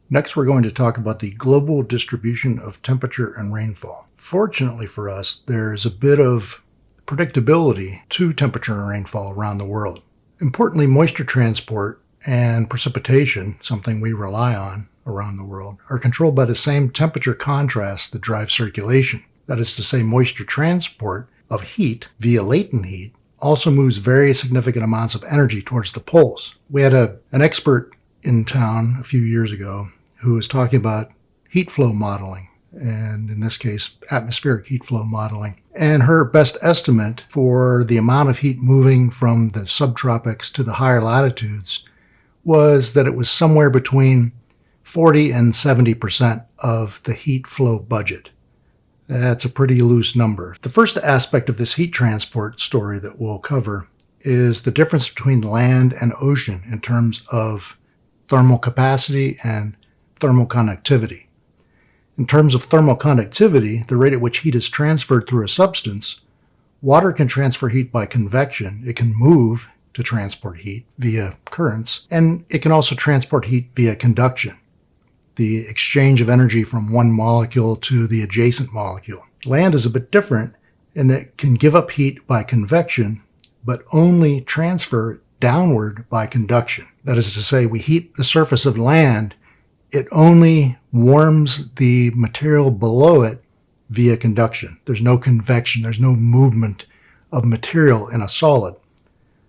Next, we're going to talk about the global distribution of temperature and rainfall. Fortunately for us, there's a bit of predictability to temperature and rainfall around the world. Importantly, moisture transport and precipitation, something we rely on around the world, are controlled by the same temperature contrast that drives circulation. That is to say, moisture transport of heat via latent heat also moves very significant amounts of energy towards the poles. We had an expert in town a few years ago who was talking about heat flow modeling, and in this case, atmospheric heat flow modeling. And her best estimate for the amount of heat moving from the subtropics to the higher latitudes was that it was somewhere between 40 and 70% of the heat flow budget. That's a pretty loose number. The first aspect of this heat transport story that we'll cover is the difference between land and ocean in terms of thermal capacity and thermal conductivity. In terms of thermal conductivity, the rate at which heat is transferred through a substance, water can transfer heat by convection. It can move to transport heat via currents, and it can also transport heat via conduction, the exchange of energy from one molecule to the adjacent molecule. Land is a bit different in that it can give up heat by convection, but only transfer it downward by conduction. That is to say, we heat the surface of land, it only warms the material below it via conduction. There's no convection, there's no movement of material in a solid.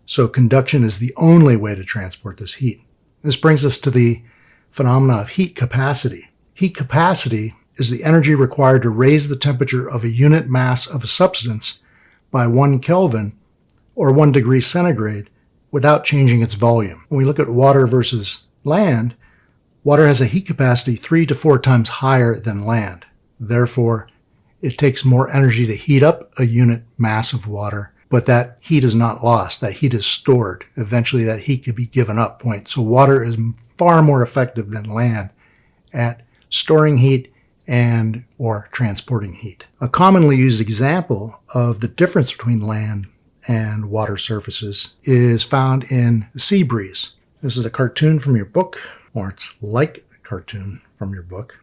So conduction is the only way to transport this heat. This brings us to the phenomena of heat capacity. Heat capacity is the energy required to raise the temperature of a unit mass of a substance by 1 Kelvin or 1 degree centigrade without changing its volume. When we look at water versus land, water has a heat capacity 3 to 4 times higher than land. Therefore, it takes more energy to heat up a unit mass of water, but that heat is not lost. That heat is stored. Eventually, that heat could be given up. So water is far more effective than land at storing heat and or transporting heat. A commonly used example of the difference between land and water surfaces is found in the sea breeze. This is a cartoon from your book, or it's like a cartoon from your book.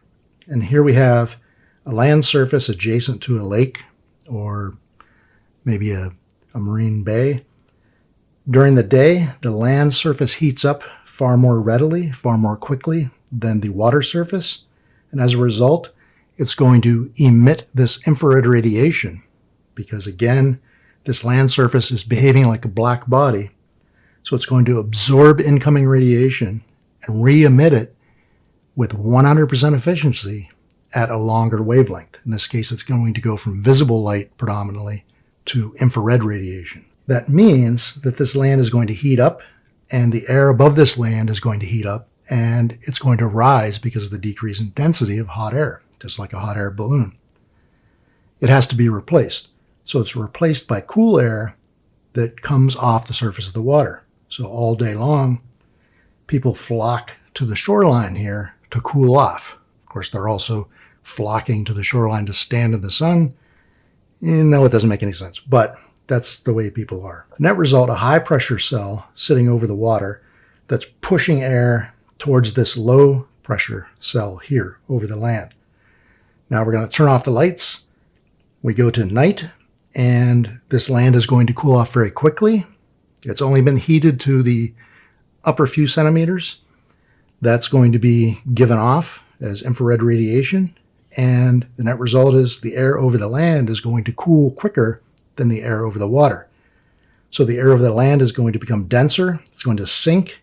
And here we have a land surface adjacent to a lake or maybe a marine bay. During the day, the land surface heats up far more readily, far more quickly than the water surface. And as a result, it's going to emit this infrared radiation because, again, this land surface is behaving like a black body. So it's going to absorb incoming radiation and re-emit it with 100% efficiency at a longer wavelength. In this case, it's going to go from visible light predominantly to infrared radiation. That means that this land is going to heat up, and the air above this land is going to heat up, and it's going to rise because of the decrease in density of hot air, just like a hot air balloon. It has to be replaced. So it's replaced by cool air that comes off the surface of the water. So all day long, people flock to the shoreline here to cool off. Of course, they're also flocking to the shoreline to stand in the sun. No, it doesn't make any sense, but that's the way people are. Net result, a high pressure cell sitting over the water that's pushing air towards this low pressure cell here over the land. Now we're going to turn off the lights. We go to night, and this land is going to cool off very quickly. It's only been heated to the upper few centimeters. That's going to be given off as infrared radiation. And the net result is the air over the land is going to cool quicker than the air over the water. So the air over the land is going to become denser, it's going to sink,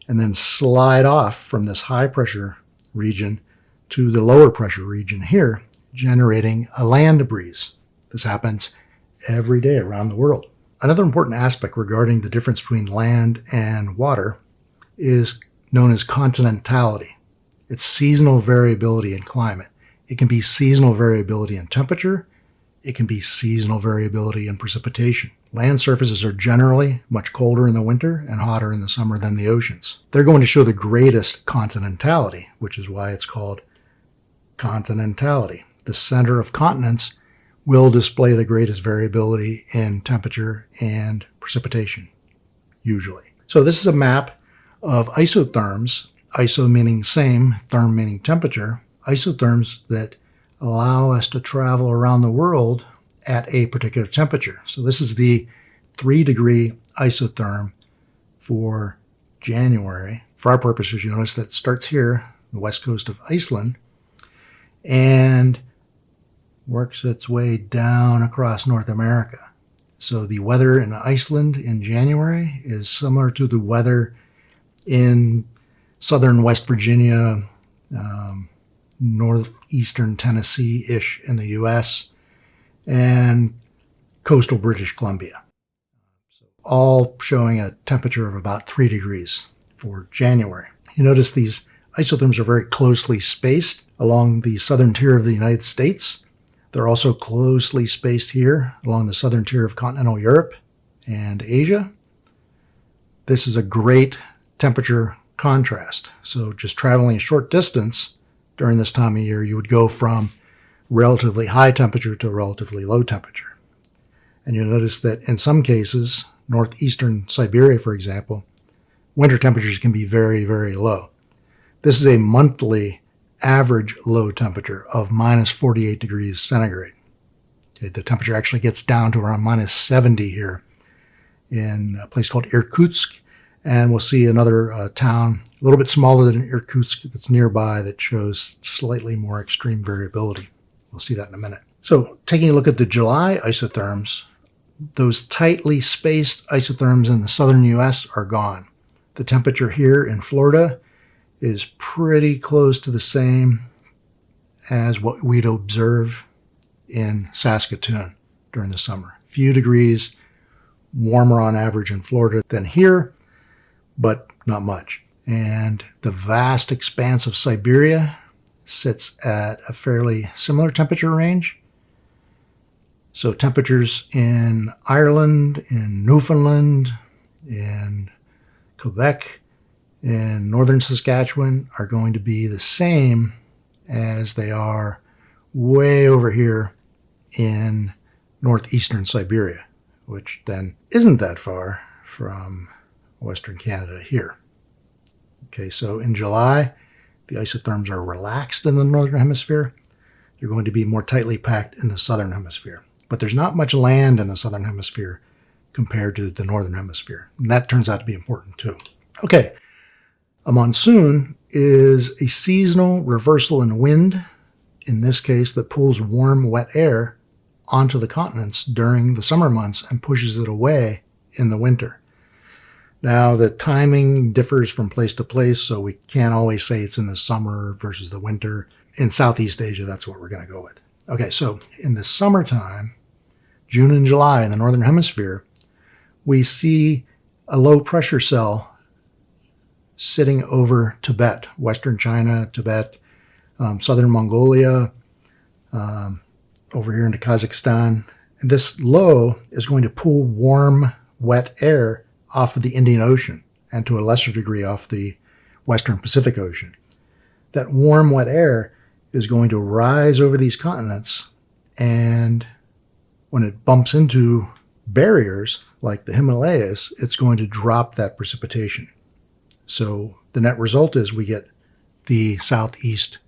and then slide off from this high pressure region to the lower pressure region here, generating a land breeze. This happens every day around the world. Another important aspect regarding the difference between land and water is known as continentality. It's seasonal variability in climate. It can be seasonal variability in temperature. It can be seasonal variability in precipitation. Land surfaces are generally much colder in the winter and hotter in the summer than the oceans. They're going to show the greatest continentality, which is why it's called continentality. The center of continents will display the greatest variability in temperature and precipitation, usually. So this is a map of isotherms ISO meaning same, therm meaning temperature, isotherms that allow us to travel around the world at a particular temperature. So this is the 3-degree isotherm for January. For our purposes, you notice that it starts here, the west coast of Iceland, and works its way down across North America. So the weather in Iceland in January is similar to the weather in southern West Virginia, northeastern Tennessee-ish in the U.S., and coastal British Columbia. So all showing a temperature of about 3 degrees for January. You notice these isotherms are very closely spaced along the southern tier of the United States. They're also closely spaced here along the southern tier of continental Europe and Asia. This is a great temperature contrast. So just traveling a short distance during this time of year, you would go from relatively high temperature to relatively low temperature. And you'll notice that in some cases, northeastern Siberia, for example, winter temperatures can be very, very low. This is a monthly average low temperature of minus 48 degrees centigrade. Okay, the temperature actually gets down to around minus 70 here in a place called Irkutsk. And we'll see another town a little bit smaller than Irkutsk that's nearby that shows slightly more extreme variability. We'll see that in a minute. So taking a look at the July isotherms, those tightly spaced isotherms in the southern U.S. are gone. The temperature here in Florida is pretty close to the same as what we'd observe in Saskatoon during the summer. A few degrees warmer on average in Florida than here, but not much. And the vast expanse of Siberia sits at a fairly similar temperature range. So temperatures in Ireland, in Newfoundland, in Quebec, in northern Saskatchewan are going to be the same as they are way over here in northeastern Siberia, which then isn't that far from Western Canada here. Okay, so in July, the isotherms are relaxed in the northern hemisphere. They're going to be more tightly packed in the southern hemisphere. But there's not much land in the southern hemisphere compared to the northern hemisphere. And that turns out to be important too. Okay, a monsoon is a seasonal reversal in wind, in this case, that pulls warm, wet air onto the continents during the summer months and pushes it away in the winter. Now, the timing differs from place to place, so we can't always say it's in the summer versus the winter. In Southeast Asia, that's what we're going to go with. Okay, so in the summertime, June and July in the northern hemisphere, we see a low pressure cell sitting over Tibet, western China, Tibet, southern Mongolia, over here into Kazakhstan. And this low is going to pull warm, wet air off of the Indian Ocean and to a lesser degree off the Western Pacific Ocean. That warm, wet air is going to rise over these continents, and when it bumps into barriers like the Himalayas, it's going to drop that precipitation. So the net result is we get the Southeast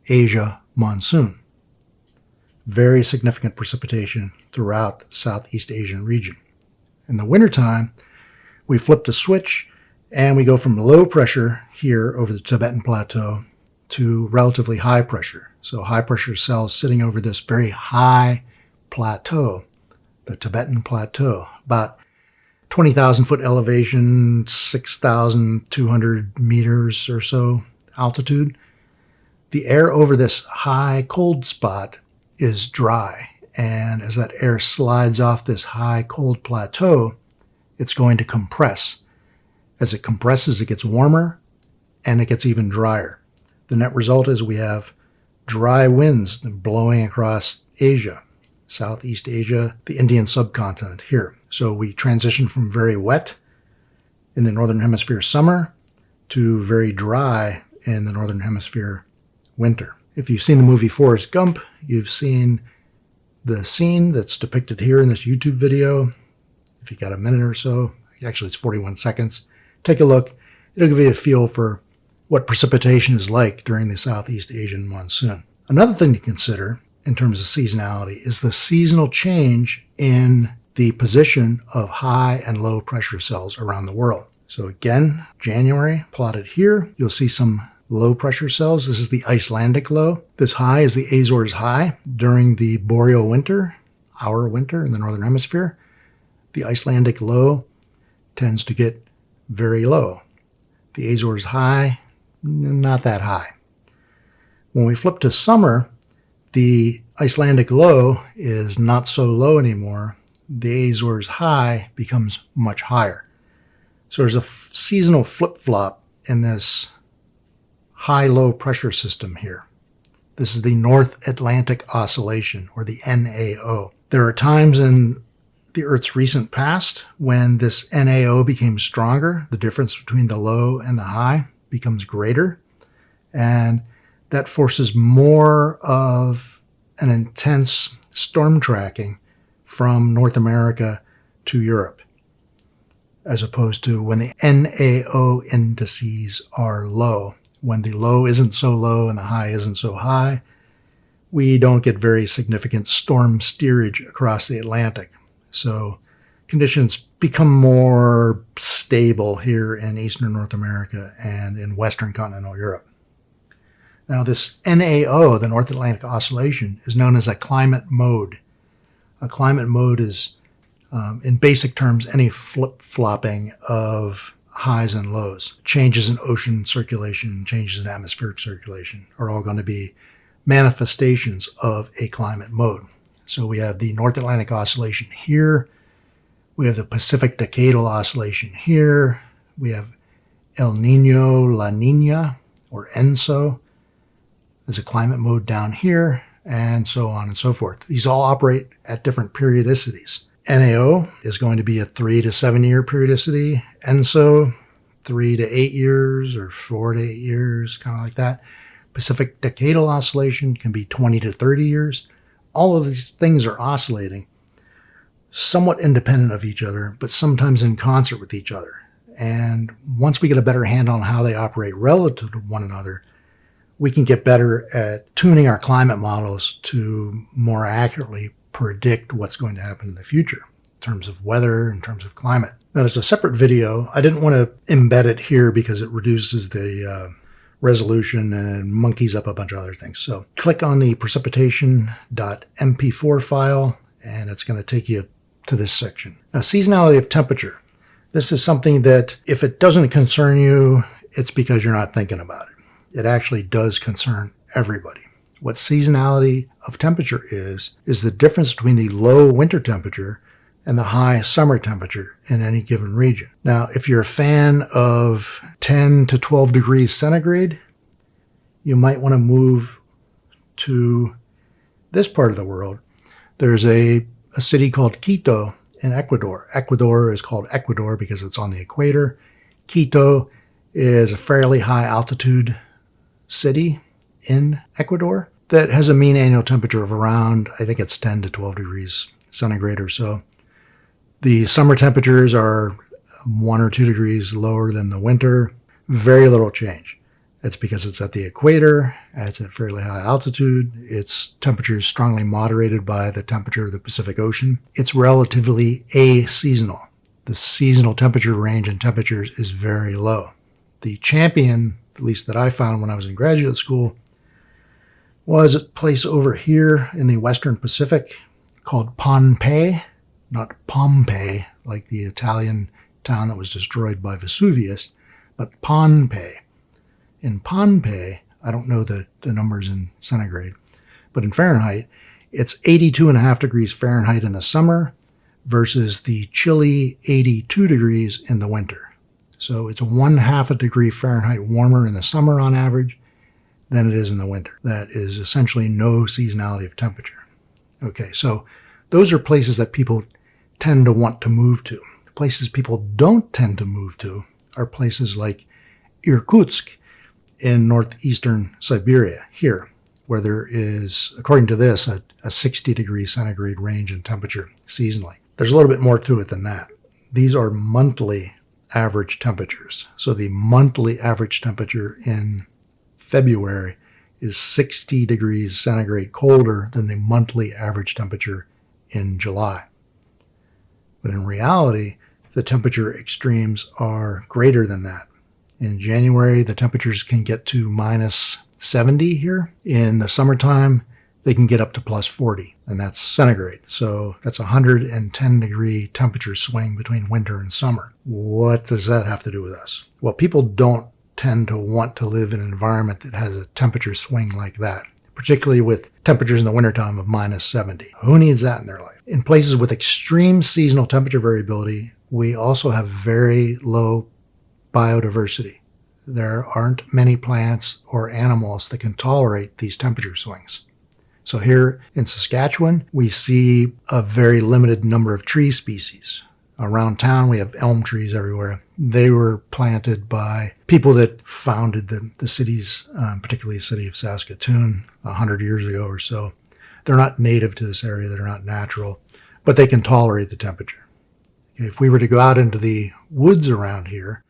Asia monsoon. Very significant precipitation throughout the Southeast Asian region. In the wintertime, we flip the switch and we go from low pressure here over the Tibetan Plateau to relatively high pressure. So high pressure cells sitting over this very high plateau, the Tibetan Plateau, about 20,000 foot elevation, 6,200 meters or so altitude. The air over this high cold spot is dry. And as that air slides off this high cold plateau, it's going to compress. As it compresses, it gets warmer and it gets even drier. The net result is we have dry winds blowing across Asia, Southeast Asia, the Indian subcontinent here. So we transition from very wet in the Northern Hemisphere summer to very dry in the Northern Hemisphere winter. If you've seen the movie Forrest Gump, you've seen the scene that's depicted here in this YouTube video. If you got a minute or so, actually it's 41 seconds, take a look. It'll give you a feel for what precipitation is like during the Southeast Asian monsoon. Another thing to consider in terms of seasonality is the seasonal change in the position of high and low pressure cells around the world. So again, January plotted here, you'll see some low pressure cells. This is the Icelandic low. This high is the Azores high during the boreal winter, our winter in the northern hemisphere. The Icelandic low tends to get very low. The Azores high, not that high. When we flip to summer, the Icelandic low is not so low anymore. The Azores high becomes much higher. So there's a seasonal flip-flop in this high-low pressure system here. This is the North Atlantic Oscillation, or the NAO. There are times in the Earth's recent past when this NAO became stronger. The difference between the low and the high becomes greater, and that forces more of an intense storm tracking from North America to Europe, as opposed to when the NAO indices are low. When the low isn't so low and the high isn't so high, we don't get very significant storm steerage across the Atlantic. So conditions become more stable here in eastern North America and in western continental Europe. Now this NAO, the North Atlantic Oscillation, is known as a climate mode. A climate mode is, in basic terms, any flip-flopping of highs and lows. Changes in ocean circulation, changes in atmospheric circulation are all going to be manifestations of a climate mode. So we have the North Atlantic Oscillation here. We have the Pacific Decadal Oscillation here. We have El Nino, La Nina, or ENSO. There's a climate mode down here, and so on and so forth. These all operate at different periodicities. NAO is going to be a 3 to 7 year periodicity. ENSO, 3 to 8 years or 4 to 8 years, kind of like that. Pacific Decadal Oscillation can be 20 to 30 years. All of these things are oscillating, somewhat independent of each other, but sometimes in concert with each other. And once we get a better handle on how they operate relative to one another, we can get better at tuning our climate models to more accurately predict what's going to happen in the future in terms of weather, in terms of climate. Now, there's a separate video. I didn't want to embed it here because it reduces the resolution and monkeys up a bunch of other things. So click on the precipitation.mp4 file, and it's going to take you to this section. Now, seasonality of temperature. This is something that if it doesn't concern you, it's because you're not thinking about it. It actually does concern everybody. What seasonality of temperature is the difference between the low winter temperature and the high summer temperature in any given region. Now, if you're a fan of 10 to 12 degrees centigrade, you might want to move to this part of the world. There's a city called Quito in Ecuador. Ecuador is called Ecuador because it's on the equator. Quito is a fairly high altitude city in Ecuador that has a mean annual temperature of around, I think it's 10 to 12 degrees centigrade or so. The summer temperatures are 1 or 2 degrees lower than the winter. Very little change. It's because it's at the equator, it's at fairly high altitude. Its temperature is strongly moderated by the temperature of the Pacific Ocean. It's relatively aseasonal. The seasonal temperature range in temperatures is very low. The champion, at least that I found when I was in graduate school, was a place over here in the Western Pacific called Pohnpei, not Pompeii, like the Italian town that was destroyed by Vesuvius, but Pohnpei. In Pohnpei, I don't know the numbers in centigrade, but in Fahrenheit, it's 82.5 degrees Fahrenheit in the summer versus the chilly 82 degrees in the winter. So it's 1/2 a degree Fahrenheit warmer in the summer on average than it is in the winter. That is essentially no seasonality of temperature. Okay, so those are places that people tend to want to move to. The places people don't tend to move to are places like Irkutsk in northeastern Siberia, here, where there is, according to this, a 60 degree centigrade range in temperature seasonally. There's a little bit more to it than that. These are monthly average temperatures. So the monthly average temperature in February is 60 degrees centigrade colder than the monthly average temperature in July. But in reality, the temperature extremes are greater than that. In January, the temperatures can get to minus 70 here. In the summertime, they can get up to plus 40, and that's centigrade. So that's a 110 degree temperature swing between winter and summer. What does that have to do with us? Well, people don't tend to want to live in an environment that has a temperature swing like that, particularly with temperatures in the wintertime of minus 70. Who needs that in their life? In places with extreme seasonal temperature variability, we also have very low biodiversity. There aren't many plants or animals that can tolerate these temperature swings. So here in Saskatchewan, we see a very limited number of tree species. Around town, we have elm trees everywhere. They were planted by people that founded the cities, particularly the city of Saskatoon, 100 years ago or so. They're not native to this area. They're not natural, but they can tolerate the temperature. If we were to go out into the woods around here,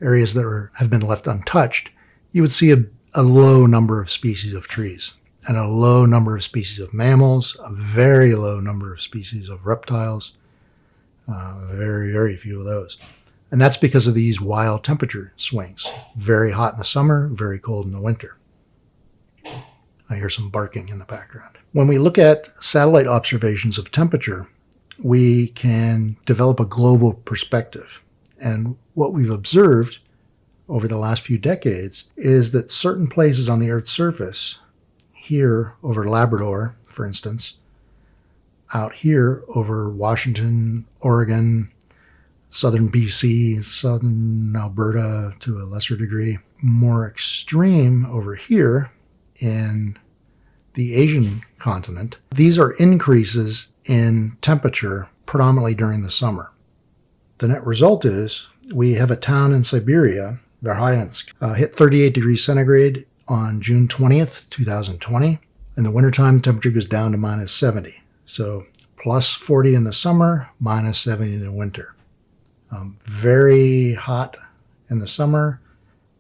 areas that have been left untouched, you would see a low number of species of trees and a low number of species of mammals, a very low number of species of reptiles, very, very few of those. And that's because of these wild temperature swings. Very hot in the summer, very cold in the winter. I hear some barking in the background. When we look at satellite observations of temperature, we can develop a global perspective. And what we've observed over the last few decades is that certain places on the Earth's surface, here over Labrador, for instance, out here over Washington, Oregon, southern BC, southern Alberta to a lesser degree, more extreme over here in the Asian continent, these are increases in temperature predominantly during the summer. The net result is we have a town in Siberia, Verkhoyansk, hit 38 degrees centigrade on June 20th, 2020. In the wintertime, temperature goes down to minus 70. So plus 40 in the summer, minus 70 in the winter. Very hot in the summer,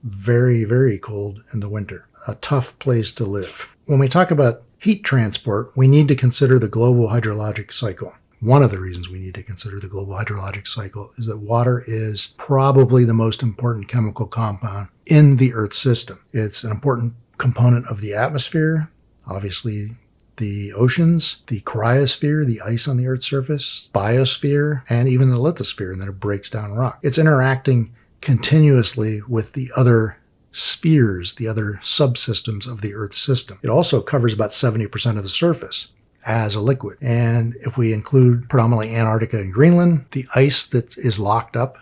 very, very cold in the winter. A tough place to live. When we talk about heat transport, we need to consider the global hydrologic cycle. One of the reasons we need to consider the global hydrologic cycle is that water is probably the most important chemical compound in the Earth system. It's an important component of the atmosphere, obviously the oceans, the cryosphere, the ice on the Earth's surface, biosphere, and even the lithosphere, and then it breaks down rock. It's interacting continuously with the other spheres, the other subsystems of the Earth system. It also covers about 70% of the surface as a liquid. And if we include predominantly Antarctica and Greenland, the ice that is locked up,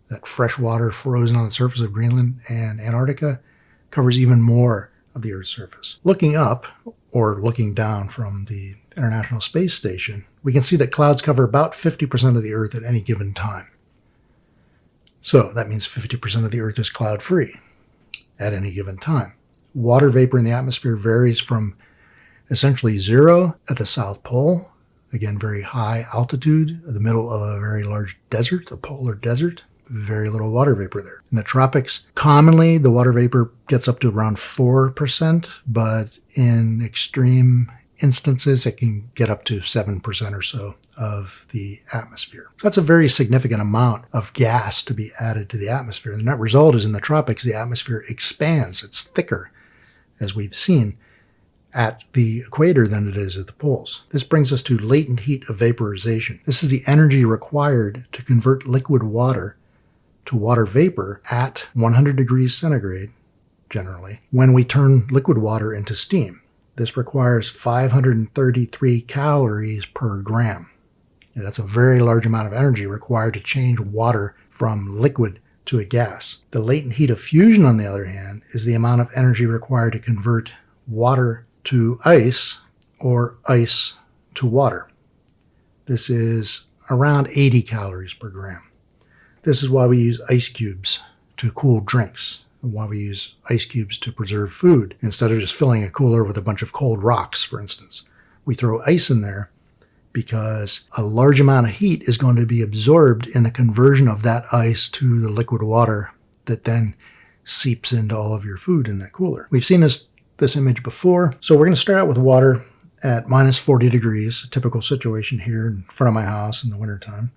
that fresh water frozen on the surface of Greenland and Antarctica, covers even more of the Earth's surface. Looking up, or looking down from the International Space Station, we can see that clouds cover about 50% of the Earth at any given time. So that means 50% of the Earth is cloud-free at any given time. Water vapor in the atmosphere varies from essentially zero at the South Pole, again, very high altitude, in the middle of a very large desert, a polar desert, very little water vapor there. In the tropics, commonly the water vapor gets up to around 4%, but in extreme instances, it can get up to 7% or so of the atmosphere. So that's a very significant amount of gas to be added to the atmosphere. And the net result is in the tropics, the atmosphere expands. It's thicker, as we've seen, at the equator than it is at the poles. This brings us to latent heat of vaporization. This is the energy required to convert liquid water to water vapor at 100 degrees centigrade, generally, when we turn liquid water into steam. This requires 533 calories per gram. And that's a very large amount of energy required to change water from liquid to a gas. The latent heat of fusion, on the other hand, is the amount of energy required to convert water to ice or ice to water. This is around 80 calories per gram. This is why we use ice cubes to cool drinks, and why we use ice cubes to preserve food, instead of just filling a cooler with a bunch of cold rocks, for instance. We throw ice in there, because a large amount of heat is going to be absorbed in the conversion of that ice to the liquid water that then seeps into all of your food in that cooler. We've seen this image before. So we're going to start out with water at minus 40 degrees, a typical situation here in front of my house in the wintertime.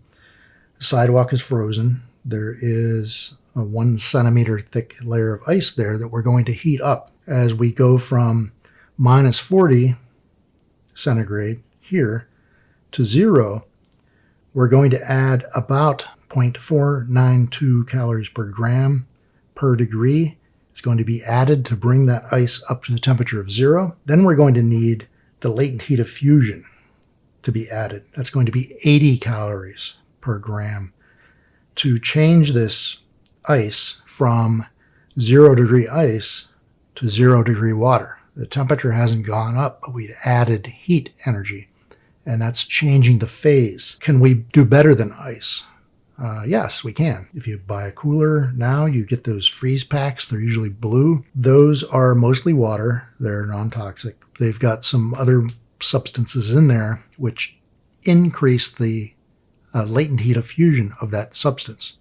The sidewalk is frozen. There is a 1 centimeter thick layer of ice there that we're going to heat up. As we go from minus 40 centigrade here to 0, we're going to add about 0.492 calories per gram per degree. It's going to be added to bring that ice up to the temperature of 0. Then we're going to need the latent heat of fusion to be added. That's going to be 80 calories per gram to change this ice from 0 degree ice to 0 degree water. The temperature hasn't gone up, but we've added heat energy, and that's changing the phase. Can we do better than ice? Yes, we can. If you buy a cooler now, you get those freeze packs. They're usually blue. Those are mostly water. They're non-toxic. They've got some other substances in there which increase the latent heat of fusion of that substance.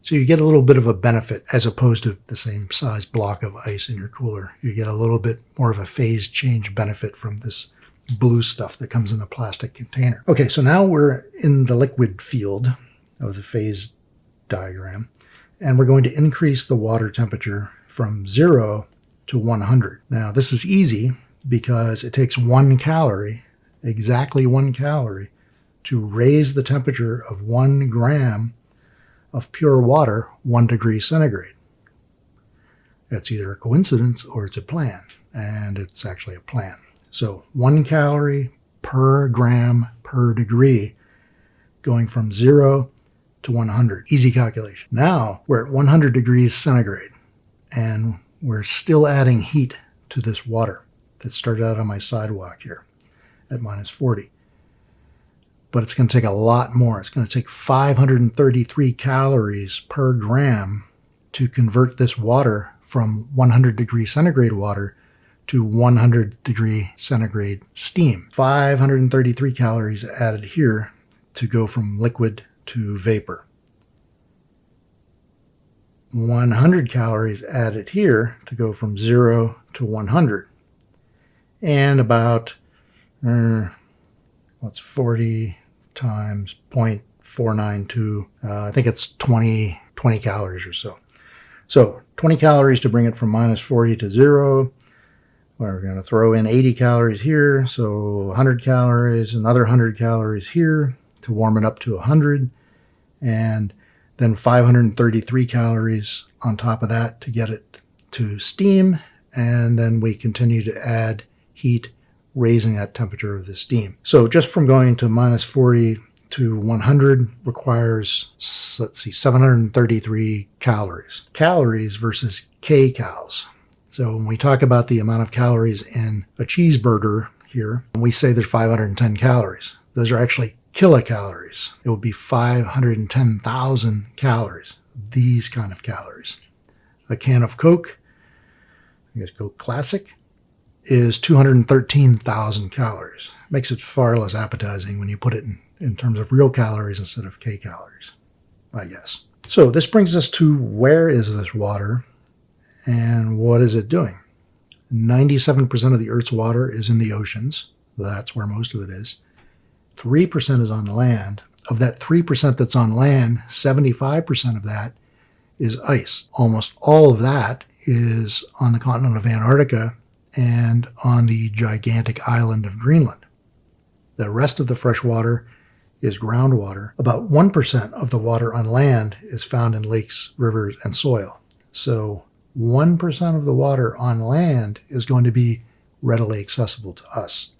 So you get a little bit of a benefit as opposed to the same size block of ice in your cooler. You get a little bit more of a phase change benefit from this blue stuff that comes in the plastic container. Okay, so now we're in the liquid field of the phase diagram, and we're going to increase the water temperature from 0 to 100. Now this is easy because it takes 1 calorie, exactly 1 calorie, to raise the temperature of 1 gram of pure water 1 degree centigrade. That's either a coincidence or it's a plan, and it's actually a plan. So 1 calorie per gram per degree, going from 0 to 100. Easy calculation. Now we're at 100 degrees centigrade, and we're still adding heat to this water that started out on my sidewalk here at minus 40. But it's going to take a lot more. It's going to take 533 calories per gram to convert this water from 100 degree centigrade water to 100 degree centigrade steam. 533 calories added here to go from liquid to vapor. 100 calories added here to go from 0 to 100. And about, what's 40 times 0.492, I think it's 20 calories or so. So 20 calories to bring it from minus 40 to 0. We're going to throw in 80 calories here, so 100 calories, another 100 calories here to warm it up to 100, and then 533 calories on top of that to get it to steam, and then we continue to add heat, raising that temperature of the steam. So just from going to minus 40 to 100 requires, let's see, 733 calories. Calories versus kcals. So when we talk about the amount of calories in a cheeseburger here, we say there's 510 calories. Those are actually kilocalories. It would be 510,000 calories, these kind of calories. A can of Coke, I guess Coke Classic, is 213,000 calories. Makes it far less appetizing when you put it in terms of real calories instead of kcalories, I guess. So this brings us to, where is this water and what is it doing? 97% of the Earth's water is in the oceans. That's where most of it is. 3% is on land. Of that 3% that's on land, 75% of that is ice. Almost all of that is on the continent of Antarctica and on the gigantic island of Greenland. The rest of the fresh water is groundwater. About 1% of the water on land is found in lakes, rivers, and soil. So 1% of the water on land is going to be readily accessible to us.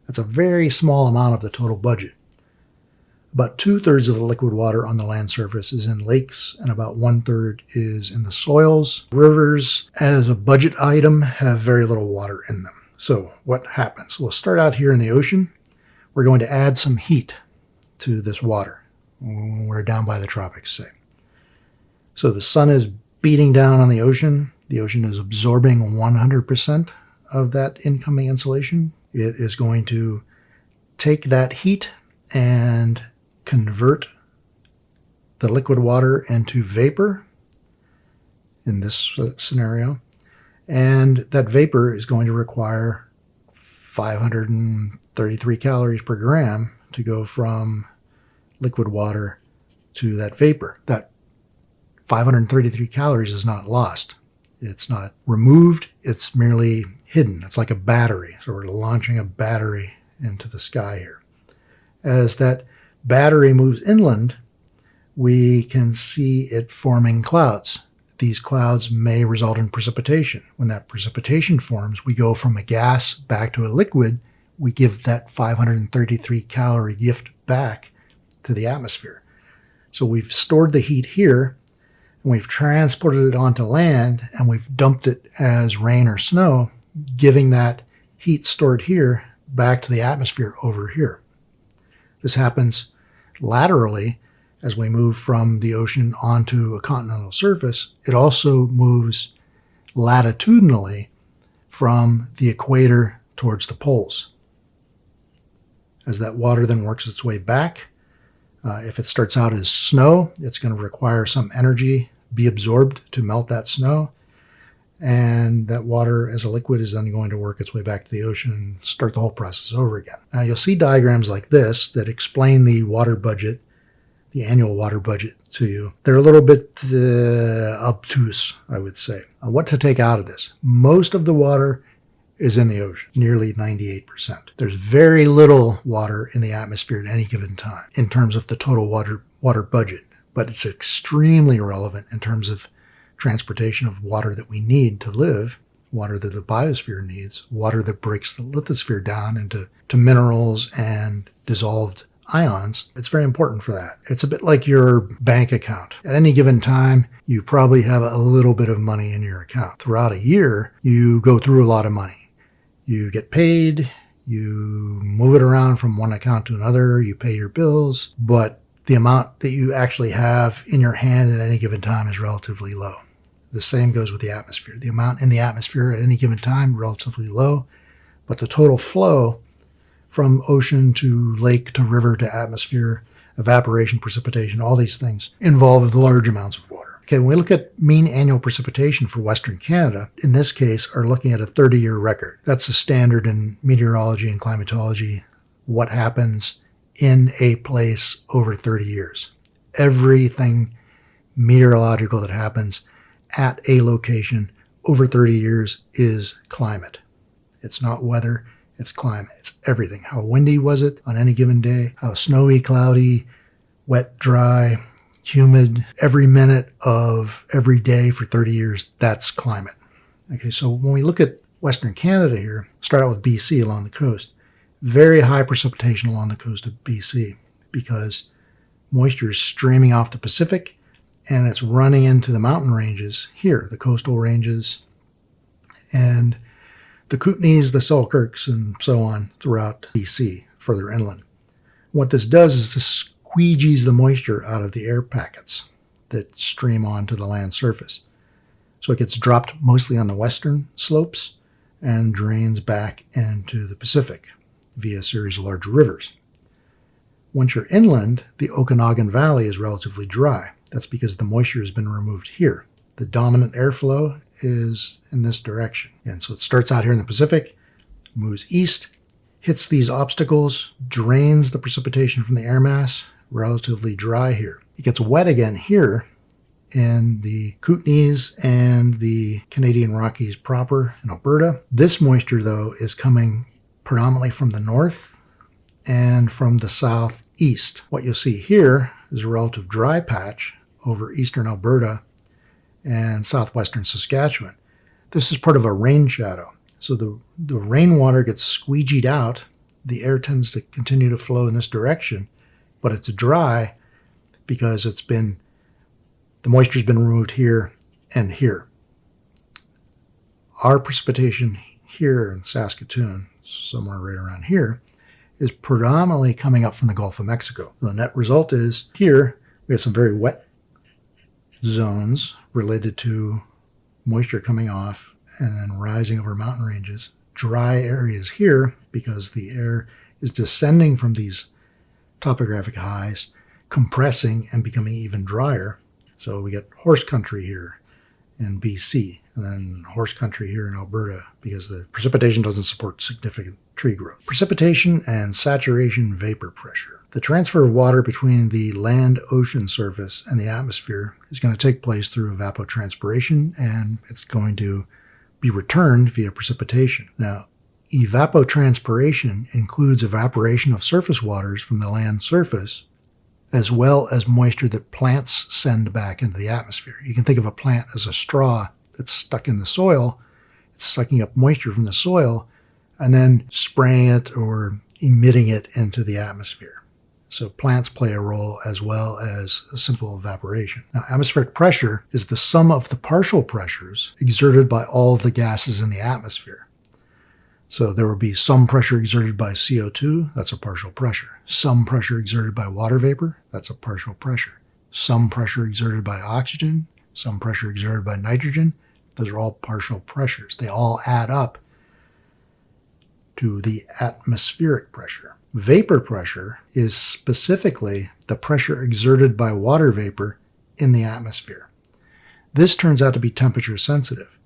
That's a very small amount of the total budget. About 2/3 of the liquid water on the land surface is in lakes, and about 1/3 is in the soils. Rivers, as a budget item, have very little water in them. So what happens? We'll start out here in the ocean. We're going to add some heat to this water. We're down by the tropics, say. So the sun is beating down on the ocean. The ocean is absorbing 100% of that incoming insolation. It is going to take that heat and convert the liquid water into vapor in this scenario. And that vapor is going to require 533 calories per gram to go from liquid water to that vapor. That 533 calories is not lost. It's not removed. It's merely hidden. It's like a battery. So we're launching a battery into the sky here. As that battery moves inland, we can see it forming clouds. These clouds may result in precipitation. When that precipitation forms, we go from a gas back to a liquid. We give that 533 calorie gift back to the atmosphere. So we've stored the heat here, and we've transported it onto land, and we've dumped it as rain or snow, giving that heat stored here back to the atmosphere over here. This happens laterally as we move from the ocean onto a continental surface. It also moves latitudinally from the equator towards the poles. As that water then works its way back, if it starts out as snow, it's going to require some energy be absorbed to melt that snow. And that water as a liquid is then going to work its way back to the ocean and start the whole process over again. Now you'll see diagrams like this that explain the water budget, the annual water budget to you. They're a little bit obtuse, I would say. What to take out of this? Most of the water is in the ocean, nearly 98%. There's very little water in the atmosphere at any given time in terms of the total water budget, but it's extremely relevant in terms of transportation of water that we need to live, water that the biosphere needs, water that breaks the lithosphere down into minerals and dissolved ions. It's very important for that. It's a bit like your bank account. At any given time, you probably have a little bit of money in your account. Throughout a year, you go through a lot of money. You get paid, you move it around from one account to another, you pay your bills, but the amount that you actually have in your hand at any given time is relatively low. The same goes with the atmosphere. The amount in the atmosphere at any given time, relatively low, but the total flow from ocean to lake to river to atmosphere, evaporation, precipitation, all these things involve large amounts of water. Okay, when we look at mean annual precipitation for Western Canada, in this case, are looking at a 30-year record. That's the standard in meteorology and climatology, what happens in a place over 30 years. Everything meteorological that happens at a location over 30 years is climate. It's not weather, it's climate. It's everything. How windy was it on any given day? How snowy, cloudy, wet, dry, humid, every minute of every day for 30 years, that's climate. Okay, so when we look at Western Canada here, start out with BC along the coast. Very high precipitation along the coast of BC because moisture is streaming off the Pacific and it's running into the mountain ranges here, the coastal ranges and the Kootenays, the Selkirks, and so on throughout BC, further inland. What this does is this squeegees the moisture out of the air packets that stream onto the land surface. So it gets dropped mostly on the western slopes and drains back into the Pacific via a series of large rivers. Once you're inland, the Okanagan Valley is relatively dry. That's because the moisture has been removed here. The dominant airflow is in this direction. And so it starts out here in the Pacific, moves east, hits these obstacles, drains the precipitation from the air mass, relatively dry here. It gets wet again here in the Kootenays and the Canadian Rockies proper in Alberta. This moisture, though, is coming predominantly from the north and from the southeast. What you'll see here is a relative dry patch over eastern Alberta and southwestern Saskatchewan. This is part of a rain shadow. So the rainwater gets squeegeed out. The air tends to continue to flow in this direction, but it's dry because the moisture's been removed here and here. Our precipitation here in Saskatoon, somewhere right around here, is predominantly coming up from the Gulf of Mexico. The net result is here we have some very wet zones related to moisture coming off and then rising over mountain ranges. Dry areas here because the air is descending from these topographic highs, compressing and becoming even drier. So we get horse country here in BC, and then horse country here in Alberta because the precipitation doesn't support significant tree growth. Precipitation and saturation vapor pressure. The transfer of water between the land-ocean surface and the atmosphere is going to take place through evapotranspiration, and it's going to be returned via precipitation. Now, evapotranspiration includes evaporation of surface waters from the land surface, as well as moisture that plants send back into the atmosphere. You can think of a plant as a straw that's stuck in the soil. It's sucking up moisture from the soil and then spraying it or emitting it into the atmosphere. So plants play a role as well as a simple evaporation. Now, atmospheric pressure is the sum of the partial pressures exerted by all of the gases in the atmosphere. So there will be some pressure exerted by CO2, that's a partial pressure. Some pressure exerted by water vapor, that's a partial pressure. Some pressure exerted by oxygen, some pressure exerted by nitrogen, those are all partial pressures. They all add up to the atmospheric pressure. Vapor pressure is specifically the pressure exerted by water vapor in the atmosphere. This turns out to be temperature sensitive.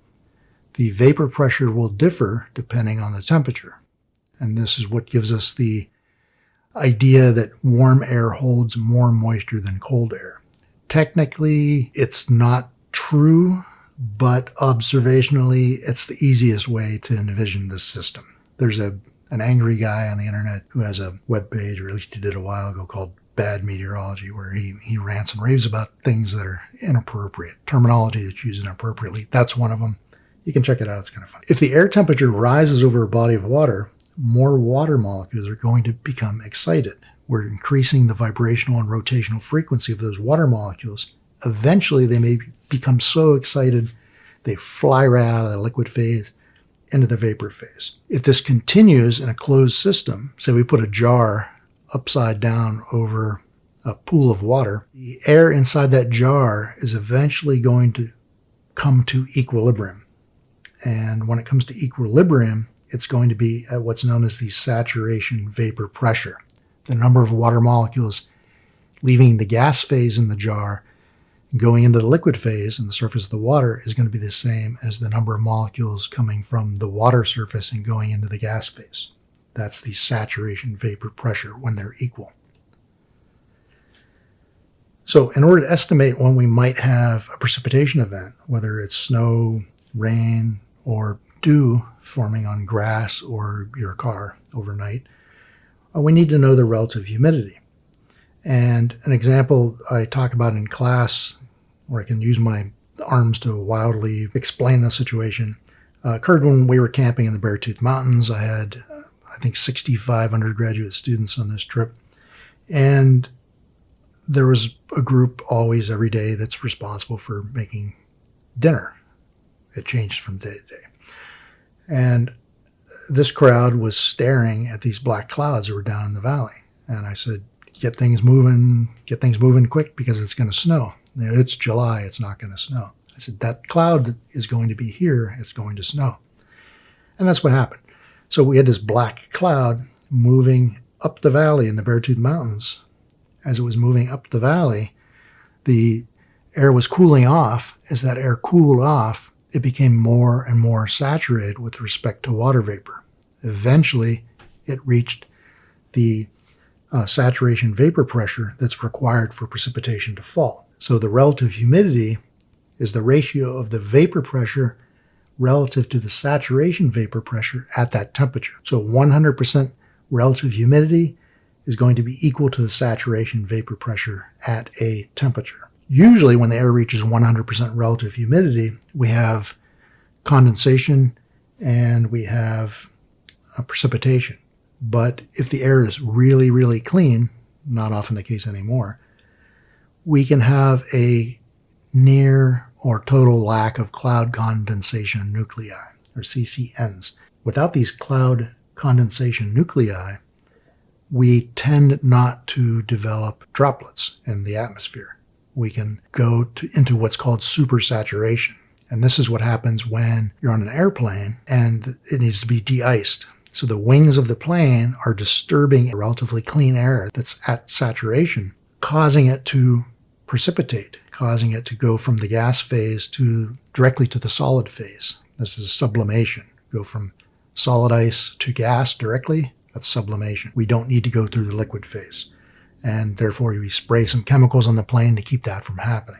The vapor pressure will differ depending on the temperature. And this is what gives us the idea that warm air holds more moisture than cold air. Technically, it's not true, but observationally, it's the easiest way to envision this system. There's an angry guy on the internet who has a webpage, or at least he did a while ago, called Bad Meteorology, where he rants and raves about things that are inappropriate, terminology that's used inappropriately. That's one of them. You can check it out. It's kind of fun. If the air temperature rises over a body of water, more water molecules are going to become excited. We're increasing the vibrational and rotational frequency of those water molecules. Eventually, they may become so excited they fly right out of the liquid phase into the vapor phase. If this continues in a closed system, say we put a jar upside down over a pool of water, the air inside that jar is eventually going to come to equilibrium. And when it comes to equilibrium, it's going to be at what's known as the saturation vapor pressure. The number of water molecules leaving the gas phase in the jar and going into the liquid phase in the surface of the water is going to be the same as the number of molecules coming from the water surface and going into the gas phase. That's the saturation vapor pressure when they're equal. So in order to estimate when we might have a precipitation event, whether it's snow, rain, or dew forming on grass or your car overnight, we need to know the relative humidity. And an example I talk about in class, where I can use my arms to wildly explain the situation, occurred when we were camping in the Beartooth Mountains. I had, I think, 65 undergraduate students on this trip. And there was a group always every day that's responsible for making dinner. It changed from day to day. And this crowd was staring at these black clouds that were down in the valley. And I said, get things moving quick because it's going to snow. It's July, it's not going to snow. I said, that cloud is going to be here, it's going to snow. And that's what happened. So we had this black cloud moving up the valley in the Beartooth Mountains. As it was moving up the valley, the air was cooling off. As that air cooled off, it became more and more saturated with respect to water vapor. Eventually, it reached the saturation vapor pressure that's required for precipitation to fall. So the relative humidity is the ratio of the vapor pressure relative to the saturation vapor pressure at that temperature. So 100% relative humidity is going to be equal to the saturation vapor pressure at a temperature. Usually when the air reaches 100% relative humidity, we have condensation and we have precipitation. But if the air is really, really clean, not often the case anymore, we can have a near or total lack of cloud condensation nuclei, or CCNs. Without these cloud condensation nuclei, we tend not to develop droplets in the atmosphere. We can go into what's called supersaturation. And this is what happens when you're on an airplane and it needs to be de-iced. So the wings of the plane are disturbing a relatively clean air that's at saturation, causing it to precipitate, causing it to go from the gas phase directly to the solid phase. This is sublimation. Go from solid ice to gas directly, that's sublimation. We don't need to go through the liquid phase. And therefore we spray some chemicals on the plane to keep that from happening.